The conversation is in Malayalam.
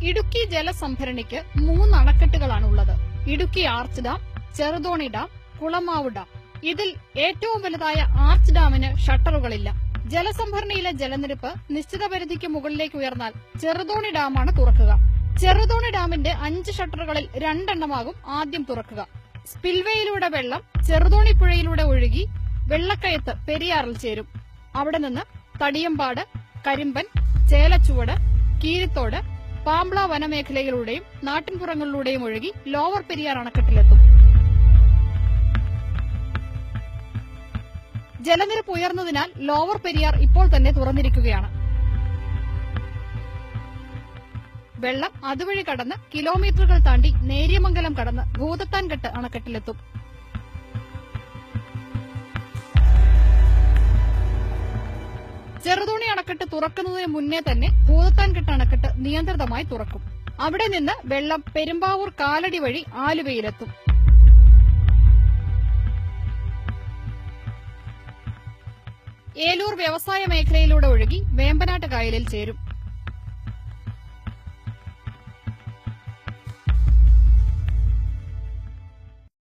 ഇടുക്കി ജലസംഭരണിക്ക് 3 അണക്കെട്ടുകളാണുള്ളത്. Idukki arch dam, Cheruthoni dam, Kulamavu dam. ഇതിൽ ഏറ്റവും വലുതായ ആർച്ച് ഡാമിന് ഷട്ടറുകളില്ല. ജലസംഭരണിയിലെ ജലനിരപ്പ് നിശ്ചിത പരിധിക്ക് മുകളിലേക്ക് ഉയർന്നാൽ ചെറുതോണി ഡാമാണ് തുറക്കുക. ചെറുതോണി ഡാമിന്റെ 5 ഷട്ടറുകളിൽ 2 എണ്ണമാകും ആദ്യം തുറക്കുക. സ്പിൽവേയിലൂടെ വെള്ളം ചെറുതോണി പുഴയിലൂടെ ഒഴുകി വെള്ളക്കയത്ത് പെരിയാറിൽ ചേരും. അവിടെ നിന്ന് തടിയമ്പാട്, കരിമ്പൻ, ചേലച്ചുവട്, കീരിത്തോട്, പാമ്പ്ള വനമേഖലയിലൂടെയും നാട്ടിൻപുറങ്ങളിലൂടെയും ഒഴുകി ലോവർ പെരിയാർ അണക്കെട്ടിലെത്തും. ജലനിരപ്പ് ഉയർന്നതിനാൽ ലോവർ പെരിയാർ ഇപ്പോൾ തന്നെ തുറന്നിരിക്കുകയാണ്. വെള്ളം അതുവഴി കടന്ന് കിലോമീറ്ററുകൾ താണ്ടി നേര്യമംഗലം കടന്ന് ഭൂതത്താൻകെട്ട് അണക്കെട്ടിലെത്തും. ചെറുതോണി അണക്കെട്ട് തുറക്കുന്നതിന് മുന്നേ തന്നെ ഭൂതത്താൻകെട്ട് അണക്കെട്ട് നിയന്ത്രിതമായി തുറക്കും. അവിടെ നിന്ന് വെള്ളം പെരുമ്പാവൂർ കാലടി വഴി ആലുവയിലെത്തും. ഏലൂർ വ്യവസായ മേഖലയിലൂടെ ഒഴുകി വേമ്പനാട്ട് കായലിൽ ചേരും.